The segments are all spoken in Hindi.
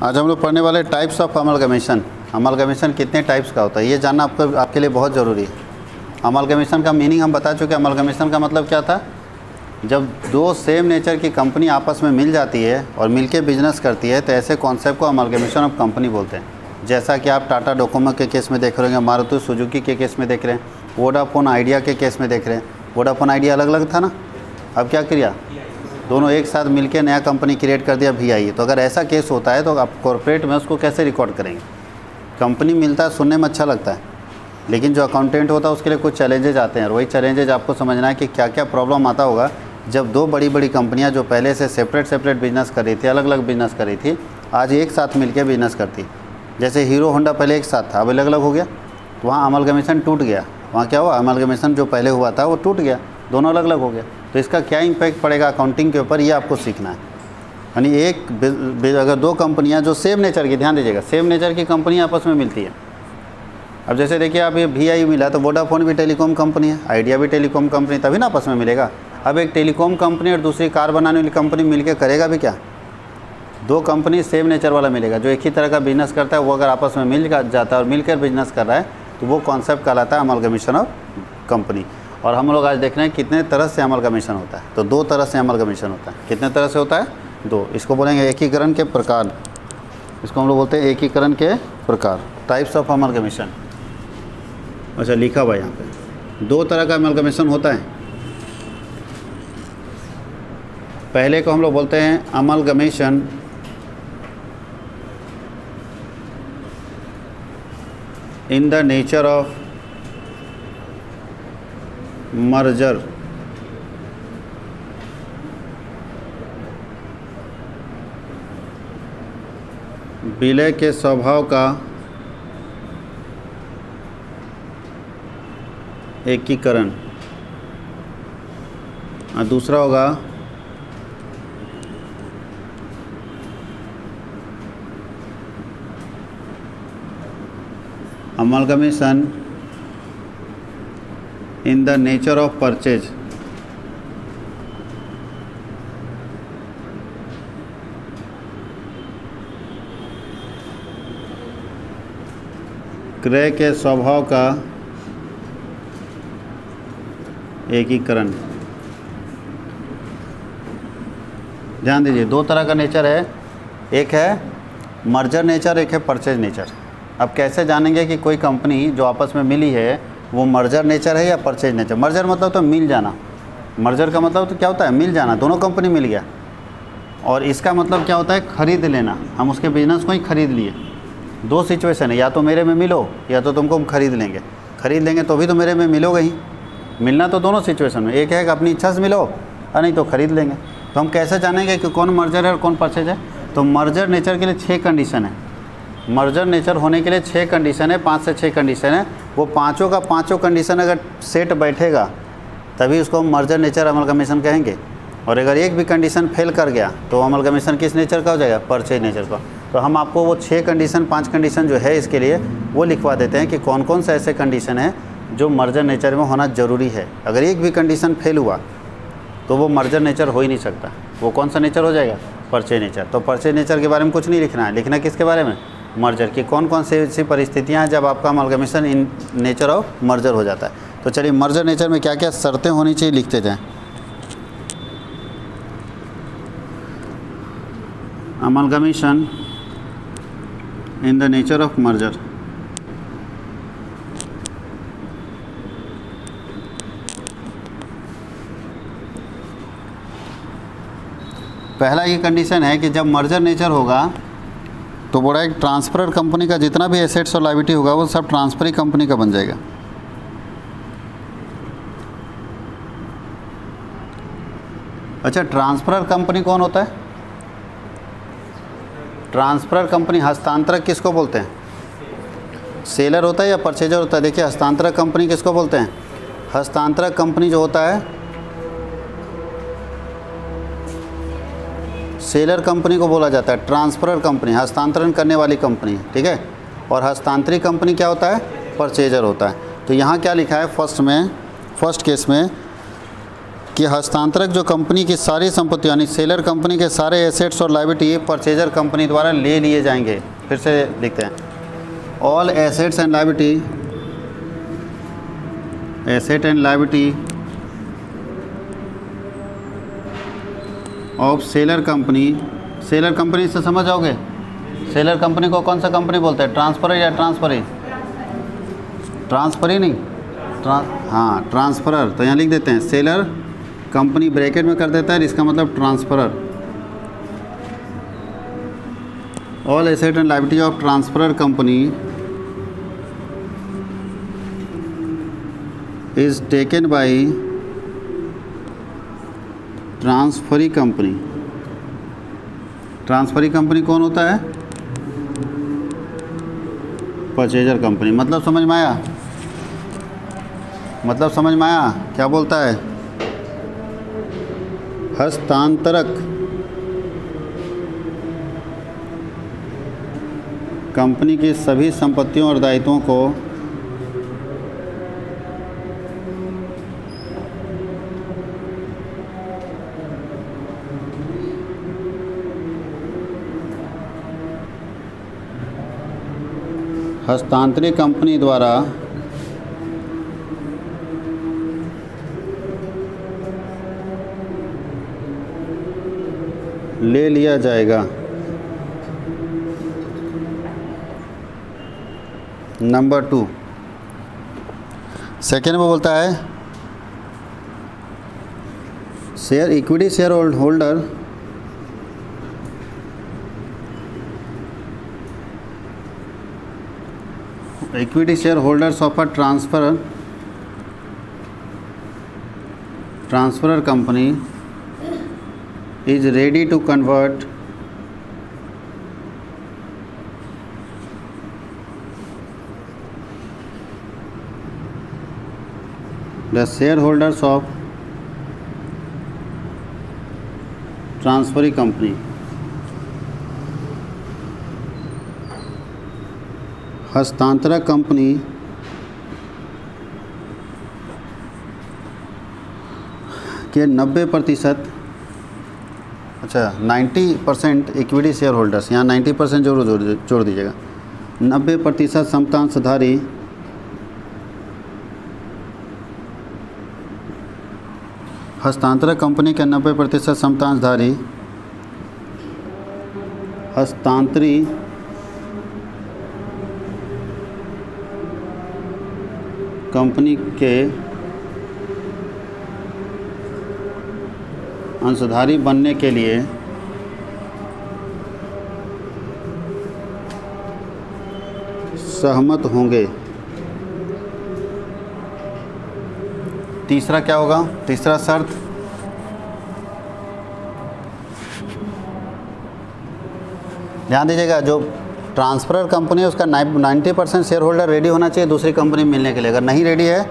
आज हम लोग पढ़ने वाले टाइप्स ऑफ अमलगमेशन। अमलगमेशन कितने टाइप्स का होता है ये जानना आपके लिए बहुत ज़रूरी है। अमलगमेशन का मीनिंग हम बता चुके हैं। अमलगमेशन का मतलब क्या था, जब दो सेम नेचर की कंपनी आपस में मिल जाती है और मिलके बिजनेस करती है तो ऐसे कॉन्सेप्ट को अमलगमेशन ऑफ कंपनी बोलते हैं। जैसा कि आप टाटा डोकोमो के केस में देख रहे होंगे, मारुति सुजुकी के केस में देख रहे हैं, वोडाफोन आइडिया के केस में देख रहे हैं। वोडाफोन आइडिया अलग अलग था ना, अब क्या किया, दोनों एक साथ मिलके नया कंपनी क्रिएट कर दिया VI। तो अगर ऐसा केस होता है तो आप कॉर्पोरेट में उसको कैसे रिकॉर्ड करेंगे। कंपनी मिलता है सुनने में अच्छा लगता है, लेकिन जो अकाउंटेंट होता है उसके लिए कुछ चैलेंजेज आते हैं और वही चैलेंजेज आपको समझना है कि क्या क्या प्रॉब्लम आता होगा जब दो बड़ी बड़ी कंपनियां जो पहले से सेपरेट बिजनेस कर रही थी, अलग अलग बिजनेस कर रही थी, आज एक साथ मिलकर बिजनेस करती। जैसे हीरो होंडा पहले एक साथ था, अब अलग अलग हो गया, तो वहाँ अमलगमेशन टूट गया। वहाँ क्या हुआ, अमलगमेशन जो पहले हुआ था वो टूट गया, दोनों अलग अलग हो गया। तो इसका क्या इम्पैक्ट पड़ेगा अकाउंटिंग के ऊपर, ये आपको सीखना है। यानी अगर दो कंपनियां जो सेम नेचर की, ध्यान दीजिएगा, सेम नेचर की कंपनी आपस में मिलती है। अब जैसे देखिए आप ये VI मिला तो वोडाफोन भी टेलीकॉम कंपनी है, आइडिया भी टेलीकॉम कंपनी, तभी ना आपस में मिलेगा। अब एक टेलीकॉम कंपनी और दूसरी कार बनाने वाली कंपनी मिलकर करेगा भी क्या, दो कंपनी सेम नेचर वाला मिलेगा जो एक ही तरह का बिजनेस करता है, वो अगर आपस में मिल जाता है और मिलकर बिजनेस कर रहा है तो वो कॉन्सेप्ट कहलाता है अमलगमेशन ऑफ कंपनी। और हम लोग आज देख रहे हैं कितने तरह से अमलगमेशन होता है। तो दो तरह से अमलगमेशन होता है। कितने तरह से होता है, दो। इसको बोलेंगे एकीकरण के प्रकार, इसको हम लोग बोलते हैं एकीकरण के प्रकार, टाइप्स ऑफ अमलगमेशन। अच्छा लिखा हुआ यहाँ पे, दो तरह का अमलगमेशन होता है। पहले को हम लोग बोलते हैं amalgamation in the nature of merger. विलय के स्वभाव का एकीकरण। और दूसरा होगा amalgamation in the nature of purchase. क्रय के स्वभाव का एकीकरण। ध्यान दीजिए, दो तरह का नेचर है, एक है मर्जर नेचर, एक है परचेज नेचर। अब कैसे जानेंगे कि कोई कंपनी जो आपस में मिली है वो मर्जर नेचर है या परचेज नेचर। मर्जर मतलब तो मिल जाना, मर्जर का मतलब तो क्या होता है, मिल जाना, दोनों कंपनी मिल गया। और इसका मतलब क्या होता है, खरीद लेना, हम उसके बिजनेस को ही खरीद लिए। दो सिचुएशन है, या तो मेरे में मिलो या तो तुमको हम खरीद लेंगे। खरीद लेंगे तो भी तो मेरे में मिलोगे ही, मिलना तो दोनों सिचुएशन में, एक है कि अपनी इच्छा से मिलो और नहीं तो खरीद लेंगे। तो हम कैसे जानेंगे कि कौन मर्जर है और कौन परचेज है। तो मर्जर नेचर के लिए 6 कंडीशन है। मर्जर नेचर होने के लिए 6 कंडीशन है, 5 से 6 कंडीशन है। वो पाँचों का पाँचों कंडीशन अगर सेट बैठेगा तभी उसको हम मर्जर नेचर अमलगमेशन कहेंगे। और अगर एक भी कंडीशन फेल कर गया तो अमलगमेशन किस नेचर का हो जाएगा, परचेज नेचर का। तो हम आपको वो 6 कंडीशन 5 कंडीशन जो है इसके लिए वो लिखवा देते हैं कि कौन कौन से ऐसे कंडीशन है जो मर्जर नेचर में होना ज़रूरी है। अगर एक भी कंडीशन फेल हुआ तो वो मर्जर नेचर हो ही नहीं सकता। वो कौन सा नेचर हो जाएगा, परचेज नेचर। तो परचेज नेचर के बारे में कुछ नहीं लिखना है, लिखना किसके बारे में, मर्जर की। कौन कौन सी ऐसी परिस्थितियाँ हैं जब आपका amalgamation in nature of merger हो जाता है। तो चलिए मर्जर नेचर में क्या क्या शर्तें होनी चाहिए लिखते जाएं। Amalgamation in the nature of merger. पहला ये कंडीशन है कि जब मर्जर नेचर होगा तो बड़ा एक ट्रांसफर कंपनी का जितना भी एसेट्स और लायबिलिटी होगा वो सब ट्रांसफरी कंपनी का बन जाएगा। अच्छा, ट्रांसफर कंपनी कौन होता है, ट्रांसफर कंपनी हस्तांतरक किसको बोलते हैं, सेलर होता है या परचेजर होता है। देखिए हस्तांतरक कंपनी किसको बोलते हैं, हस्तांतरक कंपनी जो होता है सेलर कंपनी को बोला जाता है। ट्रांसफरर कंपनी हस्तांतरण करने वाली कंपनी, ठीक है। और हस्तांतरी कंपनी क्या होता है, परचेजर होता है। तो यहाँ क्या लिखा है फर्स्ट केस में कि हस्तांतरक जो कंपनी की सारी संपत्ति यानी सेलर कंपनी के सारे एसेट्स और लायबिलिटी परचेजर कंपनी द्वारा ले लिए जाएंगे। फिर से लिखते हैं, all assets and liability, asset and liability of seller company. Seller company से समझ आओगे, सेलर कंपनी को कौन सा कंपनी बोलते हैं, ट्रांसफर या ट्रांसफरी? ट्रांसफरी नहीं, हाँ ट्रांसफरर। तो यहाँ लिख देते हैं सेलर कंपनी, ब्रैकेट में कर देता है, इसका मतलब transferor. All asset and liability of transferor company is taken by transferee company. Transferee company कौन होता है? Purchaser company. मतलब समझ में आया? मतलब समझ में आया क्या बोलता है? हस्तांतरक कंपनी की सभी संपत्तियों और दायित्वों को हस्तांतरित कंपनी द्वारा ले लिया जाएगा। नंबर 2 सेकेंड में बोलता है share equity share holder equity shareholders of a transferor company is ready to convert the shareholders of transferring company हस्तांतरक कंपनी के 90%, अच्छा 90% इक्विटी शेयर होल्डर्स, यहाँ 90% जरूर जोड़ दीजिएगा। 90% समतांशधारी हस्तांतरक कंपनी के 90% समतांशधारी हस्तांतरी कंपनी के अंशधारी बनने के लिए सहमत होंगे। तीसरा क्या होगा? तीसरा शर्त ध्यान दीजिएगा, जो ट्रांसफरर कंपनी है उसका 90% शेयर होल्डर रेडी होना चाहिए दूसरी कंपनी में मिलने के लिए। अगर नहीं रेडी है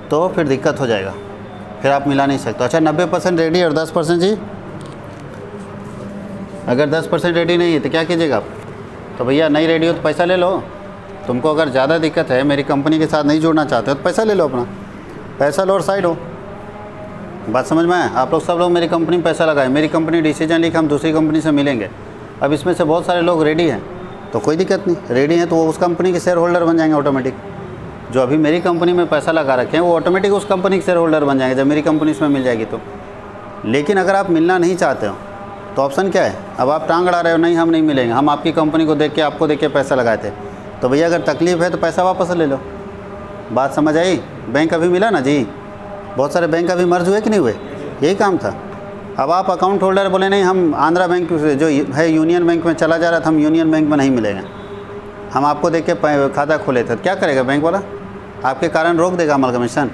तो फिर दिक्कत हो जाएगा, फिर आप मिला नहीं सकते। अच्छा 90% रेडी है और 10% जी, अगर 10% रेडी नहीं है तो क्या कीजिएगा आप? तो भैया नहीं रेडी हो तो पैसा ले लो। तुमको अगर ज़्यादा दिक्कत है, मेरी कंपनी के साथ नहीं जुड़ना चाहते हो तो पैसा ले लो, अपना पैसा लो और साइड हो। बात समझ में आए? आप लोग सब लोग मेरी कंपनी में पैसा लगाए, मेरी कंपनी डिसीजन ली कि हम दूसरी कंपनी से मिलेंगे। अब इसमें से बहुत सारे लोग रेडी हैं तो कोई दिक्कत नहीं, रेडी हैं तो वो उस कंपनी के शेयर होल्डर बन जाएंगे ऑटोमेटिक। जो अभी मेरी कंपनी में पैसा लगा रखे हैं वो ऑटोमेटिक उस कंपनी के शेयर होल्डर बन जाएंगे जब मेरी कंपनी इसमें मिल जाएगी तो। लेकिन अगर आप मिलना नहीं चाहते हो तो ऑप्शन क्या है? अब आप टांग अड़ा रहे हो, नहीं हम नहीं मिलेंगे, हम आपकी कंपनी को देख के आपको देख के पैसा लगाए थे, तो भैया अगर तकलीफ़ है तो पैसा वापस ले लो। बात समझ आई? बैंक अभी मिला ना जी, बहुत सारे बैंक अभी मर्ज हुए कि नहीं हुए, यही काम था। अब आप अकाउंट होल्डर बोले नहीं हम आंध्रा बैंक जो है यूनियन बैंक में चला जा रहा था, हम यूनियन बैंक में नहीं मिलेंगे, हम आपको देख के खाता खोले थे, क्या करेगा बैंक वाला? आपके कारण रोक देगा अमलगमेशन।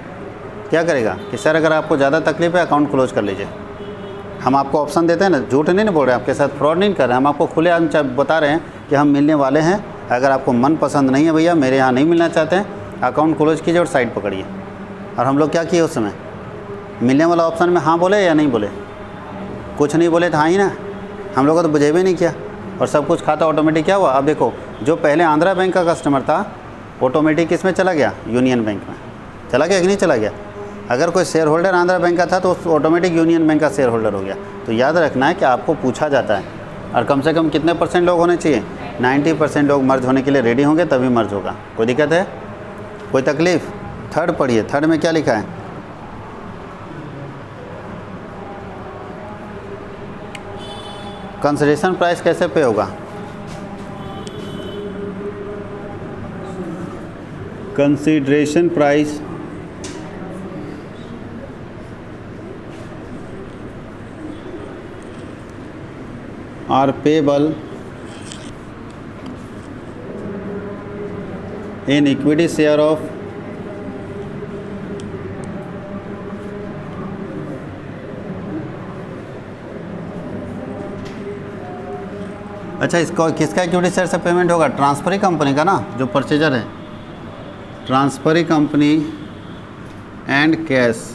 क्या करेगा कि सर अगर आपको ज़्यादा तकलीफ है अकाउंट क्लोज कर लीजिए। हम आपको ऑप्शन देते हैं ना, झूठ नहीं बोल रहे हैं, आपके साथ फ्रॉड नहीं कर रहे हैं, हम आपको खुले आम बता रहे हैं कि हम मिलने वाले हैं। अगर आपको मन पसंद नहीं है भैया, मेरे यहाँ नहीं मिलना चाहते हैं, अकाउंट क्लोज कीजिए और साइड पकड़िए। और हम लोग क्या किए उस समय, मिलने वाला ऑप्शन में हाँ बोले या नहीं बोले? कुछ नहीं बोले तो हाँ ही ना, हम लोगों को तो बुझे भी नहीं किया और सब कुछ खाता ऑटोमेटिक क्या हुआ। अब देखो जो पहले आंध्रा बैंक का कस्टमर था ऑटोमेटिक किस में चला गया? यूनियन बैंक में चला गया कि नहीं चला गया? अगर कोई शेयर होल्डर आंध्रा बैंक का था तो ऑटोमेटिक यूनियन बैंक का शेयर होल्डर हो गया। तो याद रखना है कि आपको पूछा जाता है, और कम से कम कितने % लोग होने चाहिए, 90% लोग मर्ज होने के लिए रेडी होंगे तभी मर्ज होगा। कोई दिक्कत है, कोई तकलीफ? थर्ड पढ़िए, थर्ड में क्या लिखा है? कंसिडरेशन प्राइस कैसे पे होगा? Consideration price are payable in equity share of अच्छा, इसको किसका इक्विटी शेयर से पेमेंट होगा? ट्रांसफरी कंपनी का ना, जो परचेजर है, ट्रांसफरी कंपनी एंड कैश।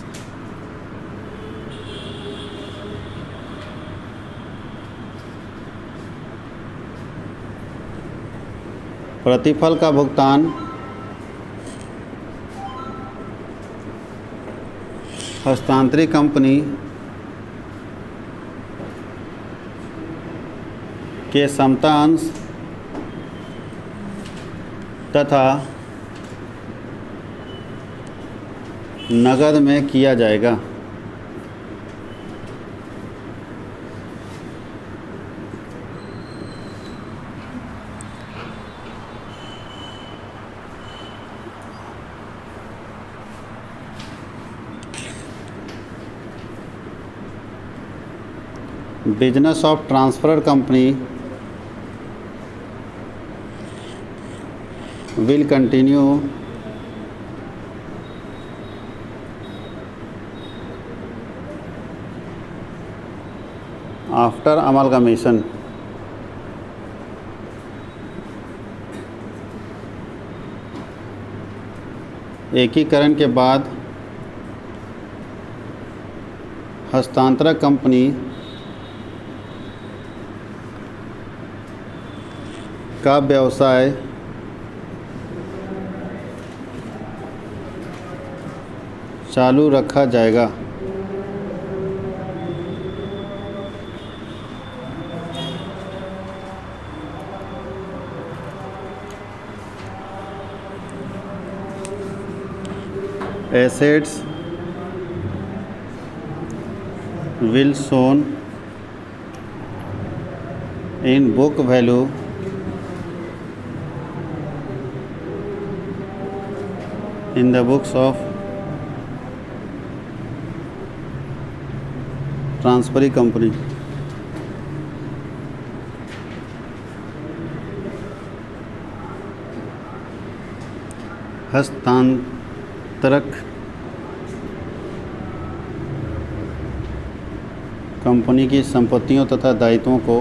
प्रतिफल का भुगतान हस्तांतरित कंपनी के समता अंश तथा नगद में किया जाएगा। Business of transferred company will continue after amalgamation. एकीकरण के बाद हस्तांतरक कंपनी का व्यवसाय चालू रखा जाएगा। Assets will shown in book value in the books of transferring company. हस्तांतरक कंपनी की संपत्तियों तथा दायित्वों को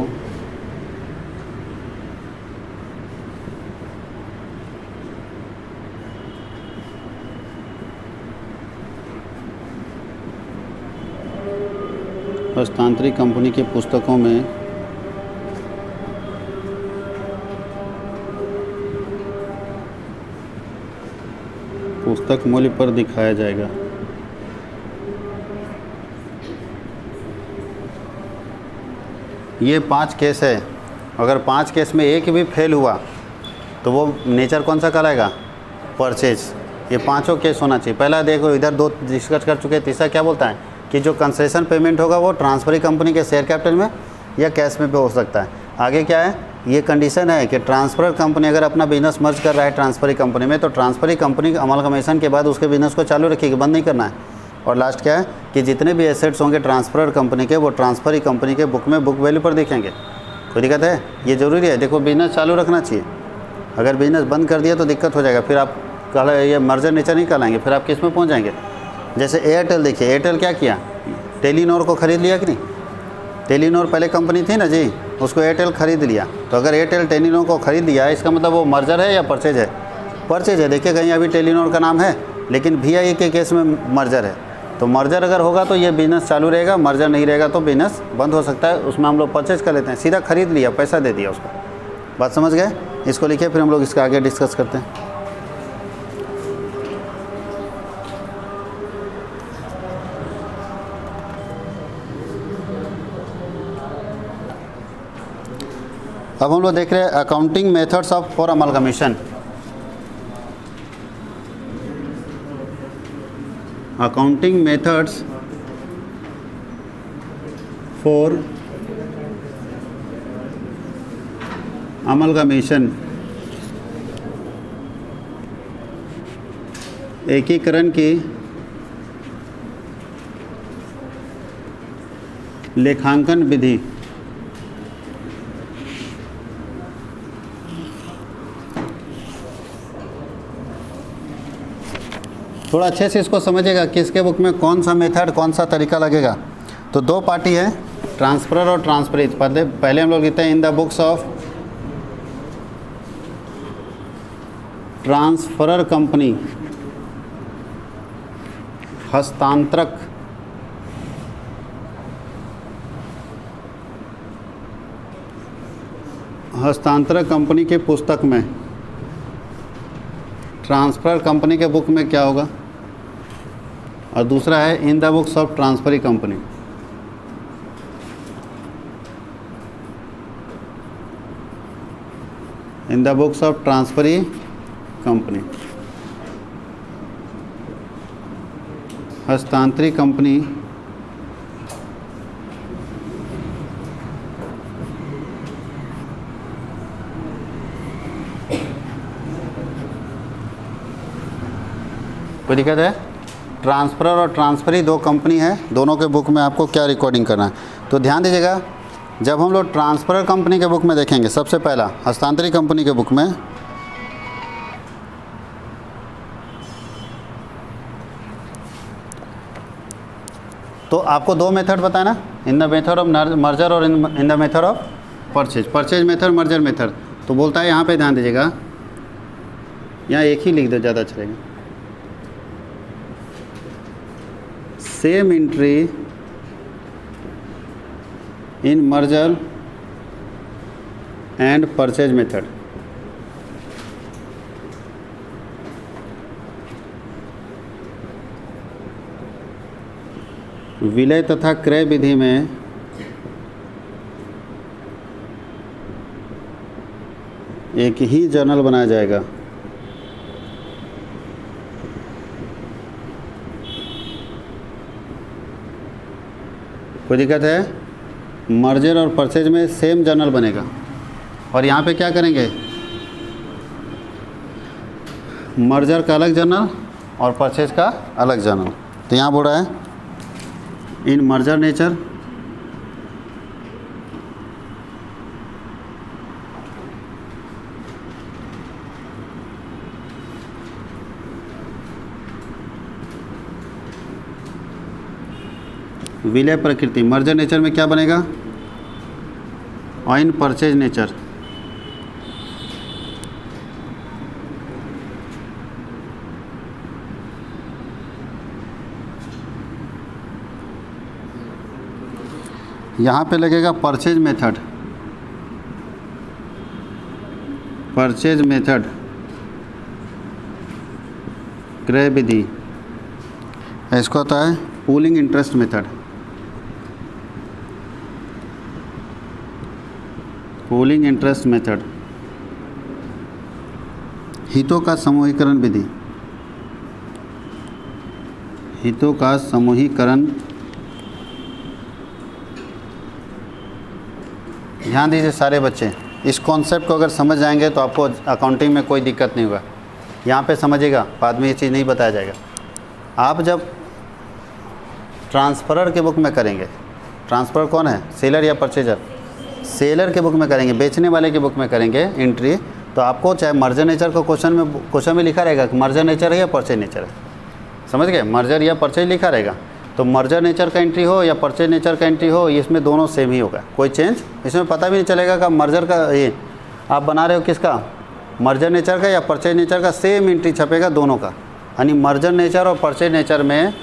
हस्तांतरित कंपनी की पुस्तकों में पुस्तक मूल्य पर दिखाया जाएगा। ये 5 केस है। अगर 5 केस में एक भी फेल हुआ तो वो नेचर कौन सा कहलाएगा? परचेज। ये पांचों केस होना चाहिए। पहला देखो, इधर 2 डिस्कस कर चुके हैं। तीसरा क्या बोलता है कि जो कंसेशन पेमेंट होगा वो ट्रांसफरी कंपनी के शेयर कैपिटल में या कैश में भी हो सकता है। आगे क्या है, ये कंडीशन है कि ट्रांसफर कंपनी अगर अपना बिजनेस मर्ज कर रहा है ट्रांसफरी कंपनी में, तो ट्रांसफरी कंपनी अमलगमेशन के बाद उसके बिजनेस को चालू रखिएगा, बंद नहीं करना है। और लास्ट क्या है कि जितने भी एसेट्स होंगे ट्रांसफर कंपनी के, वो ट्रांसफरी कंपनी के बुक में बुक वैल्यू पर दिखेंगे। कोई दिक्कत है? ये ज़रूरी है। देखो, बिजनेस चालू रखना चाहिए। अगर बिजनेस बंद कर दिया तो दिक्कत हो जाएगा, फिर आप ये मर्जर नेचर नहीं कहलाएंगे, फिर आप किस में पहुँच जाएंगे। जैसे एयरटेल देखिए, एयरटेल क्या किया, टेलीनॉर को ख़रीद लिया कि नहीं। टेलीनॉर पहले कंपनी थी ना जी, उसको एयरटेल ख़रीद लिया। तो अगर एयरटेल टेलीनॉर को ख़रीद लिया है, इसका मतलब वो मर्जर है या परचेज है? परचेज है। देखिए कहीं अभी टेलीनॉर का नाम है, लेकिन VI के केस में मर्जर है। तो मर्जर अगर होगा तो ये बिज़नेस चालू रहेगा, मर्जर नहीं रहेगा तो बिज़नेस बंद हो सकता है। उसमें हम लोग परचेज कर लेते हैं, सीधा खरीद लिया, पैसा दे दिया उसको। बात समझ गए? इसको लिखिए, फिर हम लोग इसका आगे डिस्कस करते हैं। अब हम लोग देख रहे हैं accounting methods of for amalgamation. Accounting methods for amalgamation, एकीकरण की लेखांकन विधि। थोड़ा अच्छे से इसको समझिएगा किसके बुक में कौन सा मेथड कौन सा तरीका लगेगा। तो दो पार्टी है, ट्रांसफरर और ट्रांसफरित। पहले हम लोग लिखते हैं in the books of transferor company, हस्तांतरक कंपनी के पुस्तक में। ट्रांसफर कंपनी के बुक में क्या होगा, और दूसरा है in the books of transferee company. In the books of transferee company, हस्तांतरी कंपनी कोई दिक्कत है। ट्रांसफरर और ट्रांसफरी दो कंपनी है, दोनों के बुक में आपको क्या रिकॉर्डिंग करना है। तो ध्यान दीजिएगा, जब हम लोग ट्रांसफरर कंपनी के बुक में देखेंगे, सबसे पहला हस्तांतरी कंपनी के बुक में तो आपको दो मेथड बताना, in the method of merger और in the method of purchase method, merger method. तो बोलता है यहाँ पे ध्यान दीजिएगा, यहाँ एक ही लिख दो, ज़्यादा चलेगा। Same entry in merger and purchase method. विलय तथा क्रय विधि में एक ही जर्नल बनाया जाएगा। कोई दिक्कत है। मर्जर और परचेज में सेम जर्नल बनेगा, और यहाँ पे क्या करेंगे, मर्जर का अलग जर्नल और परचेज का अलग जर्नल। तो यहाँ बोल रहा है इन मर्जर नेचर विलय प्रकृति, मर्जर नेचर में क्या बनेगा, और इन परचेज नेचर यहाँ पे लगेगा परचेज मेथड। परचेज मेथड क्रय विधि, इसको होता है pooling interest method. Pooling interest method, हितों का समूहीकरण विधि। हितों का समूहीकरण, ध्यान दीजिए सारे बच्चे, इस कॉन्सेप्ट को अगर समझ जाएंगे तो आपको अकाउंटिंग में कोई दिक्कत नहीं होगा। यहाँ पे समझिएगा, बाद में ये चीज़ नहीं बताया जाएगा। आप जब ट्रांसफरर के बुक में करेंगे, ट्रांसफरर कौन है, सेलर या परचेजर, सेलर के बुक में करेंगे, बेचने वाले के बुक में करेंगे एंट्री, तो आपको चाहे मर्जर नेचर का क्वेश्चन में लिखा रहेगा कि मर्जर नेचर है या परचेज नेचर है, समझ गए, मर्जर या परचेज लिखा रहेगा। तो मर्जर नेचर का एंट्री हो या परचेज नेचर का एंट्री हो, इसमें दोनों सेम ही होगा, कोई चेंज इसमें पता भी नहीं चलेगा कि मर्जर का ये आप बना रहे हो किसका, मर्जर नेचर का या परचेज नेचर का, सेम एंट्री छपेगा दोनों का। यानी मर्जर नेचर और परचेज नेचर में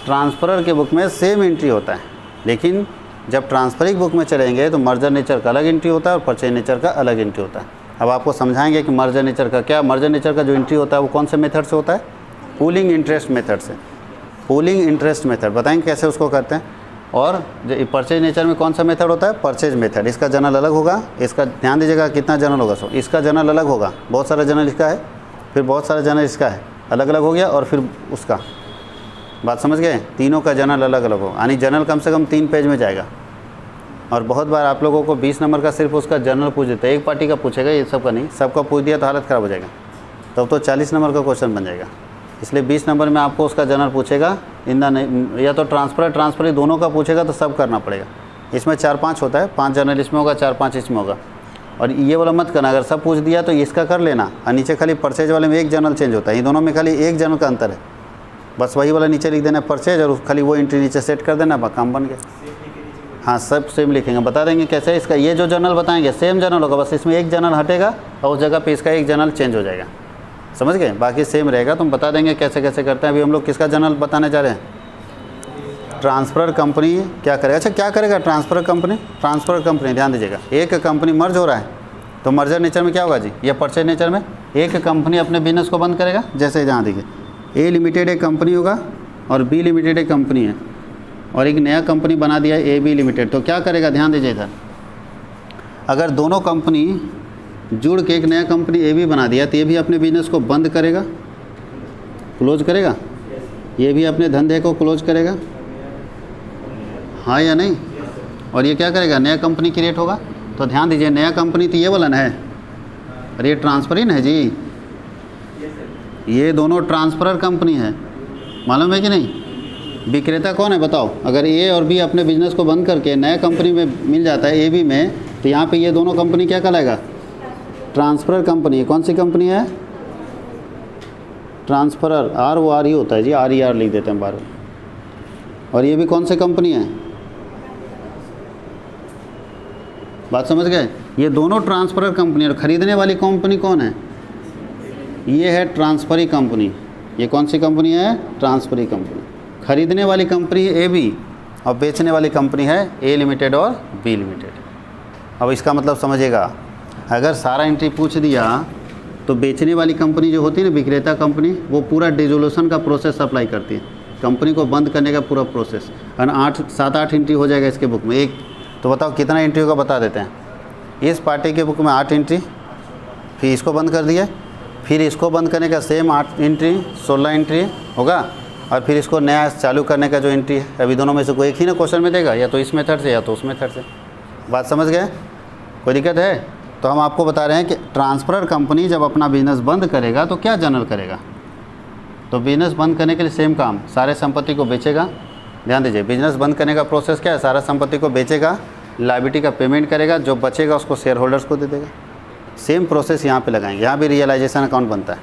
ट्रांसफरर के बुक में सेम एंट्री होता है, लेकिन जब ट्रांसफरिंग बुक में चलेंगे तो मर्जर नेचर का अलग एंट्री होता है और परचेज नेचर का अलग एंट्री होता है। अब आपको समझाएंगे कि मर्जर नेचर का क्या, मर्जर नेचर का जो एंट्री होता है वो कौन से मेथड से होता है, पूलिंग इंटरेस्ट मेथड से। पूलिंग इंटरेस्ट मेथड बताएंगे कैसे उसको करते हैं। और जो परचेज नेचर में कौन सा मेथड होता है, परचेज मेथड। इसका जर्नल अलग होगा, इसका ध्यान दीजिएगा कितना जर्नल होगा। सो इसका जर्नल अलग होगा, बहुत सारा जर्नल इसका है, फिर बहुत सारा जर्नल इसका है, अलग अलग हो गया, और फिर उसका, बात समझ गए, तीनों का जर्नल अलग अलग होगा। यानी जर्नल कम से कम 3 पेज में जाएगा। और बहुत बार आप लोगों को 20 नंबर का सिर्फ उसका जर्नल पूछ देता है, एक पार्टी का पूछेगा, ये सब का नहीं, सबका पूछ दिया तो हालत ख़राब हो जाएगा, तब तो 40 नंबर का क्वेश्चन बन जाएगा। इसलिए 20 नंबर में आपको उसका जर्नल पूछेगा, इंदा नहीं, या तो ट्रांसफर दोनों का पूछेगा तो सब करना पड़ेगा। इसमें 4-5 होता है, 5 जर्नल इसमें होगा, 4-5 इसमें होगा। और ये वाला मत करना, अगर सब पूछ दिया तो इसका कर लेना, और नीचे खाली परचेज वाले में एक जर्नल चेंज होता है, ये दोनों में खाली एक जर्नल का अंतर है, बस वही वाला नीचे लिख देना परचेज, और खाली वो एंट्री नीचे सेट कर देना, काम बन गया। हाँ, सब सेम लिखेंगे, बता देंगे कैसे। इसका ये जो जर्नल बताएंगे सेम जर्नल होगा, बस इसमें एक जर्नल हटेगा और उस जगह पे इसका एक जर्नल चेंज हो जाएगा, समझ गए, बाकी सेम रहेगा। तुम बता देंगे कैसे कैसे करते हैं। अभी हम लोग किसका जर्नल बताने जा रहे हैं, ट्रांसफ़र कंपनी क्या करेगा। अच्छा, क्या करेगा ट्रांसफ़र कंपनी, ध्यान दीजिएगा, एक कंपनी मर्ज हो रहा है तो मर्जर नेचर में क्या होगा जी, या परचेज नेचर में एक कंपनी अपने बिजनेस को बंद करेगा। जैसे जहाँ देखिए, ए लिमिटेड एक कंपनी होगा और बी लिमिटेड एक कंपनी है, और एक नया कंपनी बना दिया है ए बी लिमिटेड, तो क्या करेगा, ध्यान दीजिए इधर, अगर दोनों कंपनी जुड़ के एक नया कंपनी ए बी बना दिया तो ये भी अपने बिजनेस को बंद करेगा, क्लोज करेगा, ये भी अपने धंधे को क्लोज करेगा, हाँ या नहीं। और ये क्या करेगा, नया कंपनी क्रिएट होगा। तो ध्यान दीजिए, नया कंपनी तो ये वाला ना है, और ये ट्रांसफर ही ना है जी, ये दोनों ट्रांसफरर कंपनी है, मालूम है कि नहीं। विक्रेता कौन है बताओ, अगर ए और बी अपने बिजनेस को बंद करके नया कंपनी में मिल जाता है ए बी में, तो यहाँ पे ये दोनों कंपनी क्या कहलाएगा, ट्रांसफरर कंपनी। कौन सी कंपनी है, ट्रांसफरर, आर वो आर ही होता है जी, आर ई आर लिख देते हैं बार। और ये भी कौन सी कंपनी है, बात समझ गए, ये दोनों ट्रांसफरर कंपनी। और ख़रीदने वाली कंपनी कौन है, ये है ट्रांसफरी कंपनी। ये कौन सी कंपनी है, ट्रांसफरी कंपनी। खरीदने वाली कंपनी है ए बी, और बेचने वाली कंपनी है ए लिमिटेड और बी लिमिटेड। अब इसका मतलब समझिएगा, अगर सारा एंट्री पूछ दिया तो बेचने वाली कंपनी जो होती है ना, विक्रेता कंपनी, वो पूरा डिसोल्यूशन का प्रोसेस अप्लाई करती है, कंपनी को बंद करने का पूरा प्रोसेस। और 7-8 एंट्री हो जाएगा इसके बुक में। एक तो बताओ कितना एंट्री होगा, बता देते हैं। इस पार्टी के बुक में 8 एंट्री, फिर इसको बंद कर दिया, फिर इसको बंद करने का सेम 8 एंट्री, 16 एंट्री होगा, और फिर इसको नया चालू करने का जो एंट्री है, अभी दोनों में से कोई एक ही ना क्वेश्चन में देगा, या तो इस मेथड से या तो उस मेथड से। बात समझ गए, कोई दिक्कत है। तो हम आपको बता रहे हैं कि ट्रांसफरर कंपनी जब अपना बिजनेस बंद करेगा तो क्या जर्नल करेगा। तो बिजनेस बंद करने के लिए सेम काम, सारे संपत्ति को बेचेगा। ध्यान दीजिए, बिजनेस बंद करने का प्रोसेस क्या है, सारा संपत्ति को बेचेगा, लायबिलिटी का पेमेंट करेगा, जो बचेगा उसको शेयर होल्डर्स को दे देगा। सेम प्रोसेस यहाँ पे लगाएंगे। यहाँ भी रियलाइजेशन अकाउंट बनता है,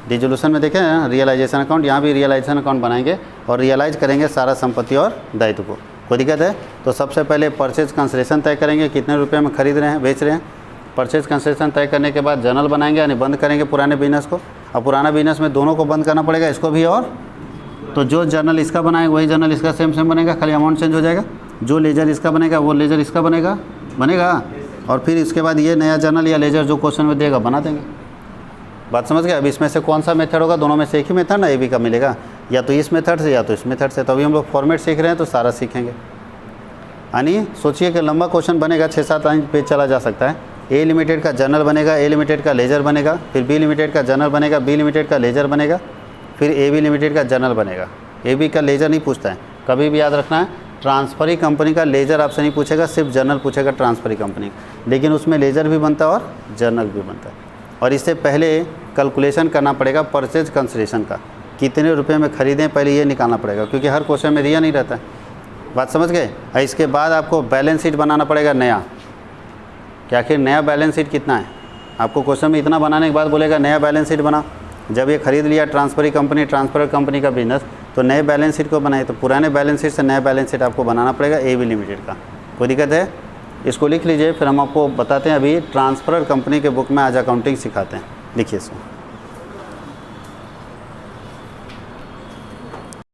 डिसोल्यूशन में देखें ना रियलाइजेशन अकाउंट, यहाँ भी रियलाइजेशन अकाउंट बनाएंगे और रियलाइज करेंगे सारा संपत्ति और दायित्व को। कोई दिक्कत है। तो सबसे पहले परचेज कंसिडरेशन तय करेंगे, कितने रुपये में खरीद रहे हैं, बेच रहे हैं। परचेज कंसिडरेशन तय करने के बाद जर्नल बनाएंगे, यानी बंद करेंगे पुराने बिजनेस को। अब पुराना बिजनेस में दोनों को बंद करना पड़ेगा, इसको भी और। तो जो जर्नल इसका बनाएगा वही जर्नल इसका सेम बनेगा, खाली अमाउंट चेंज हो जाएगा। जो लेजर इसका बनेगा वो लेजर इसका बनेगा। और फिर इसके बाद ये नया जर्नल या लेजर जो क्वेश्चन में देगा बना देंगे। बात समझ गए। अब इसमें से कौन सा मेथड होगा, दोनों में से एक ही मेथड ना ए बी का मिलेगा, या तो इस मेथड से या तो इस मेथड से। तो अभी हम लोग फॉर्मेट सीख रहे हैं तो सारा सीखेंगे। यानी सोचिए कि लंबा क्वेश्चन बनेगा, 6-7 लाइन पेज चला जा सकता है। ए लिमिटेड का जर्नल बनेगा, ए लिमिटेड का लेजर बनेगा, फिर बी लिमिटेड का जर्नल बनेगा, बी लिमिटेड का लेजर बनेगा, फिर ए बी लिमिटेड का जर्नल बनेगा। ए बी का लेजर नहीं पूछता है, कभी भी याद रखना है। ट्रांसफरी कंपनी का लेजर आपसे नहीं पूछेगा, सिर्फ जर्नल पूछेगा ट्रांसफरी कंपनी, लेकिन उसमें लेजर भी बनता है और जर्नल भी बनता है। और इससे पहले कैलकुलेशन करना पड़ेगा परचेज कंसिडरेशन का, कितने रुपए में खरीदें, पहले ये निकालना पड़ेगा, क्योंकि हर क्वेश्चन में दिया नहीं रहता है। बात समझ गए। इसके बाद आपको बैलेंस शीट बनाना पड़ेगा नया, कि आखिर नया बैलेंस शीट कितना है। आपको क्वेश्चन में इतना बनाने के बाद बोलेगा नया बैलेंस शीट बना। जब ये खरीद लिया ट्रांसफर कंपनी का बिजनेस, तो नए बैलेंस शीट को बनाए, तो पुराने बैलेंस शीट से नया बैलेंस शीट आपको बनाना पड़ेगा ए बी लिमिटेड का। कोई दिक्कत है, इसको लिख लीजिए, फिर हम आपको बताते हैं। अभी ट्रांसफर कंपनी के बुक में आज अकाउंटिंग सिखाते हैं, लिखिए इसको।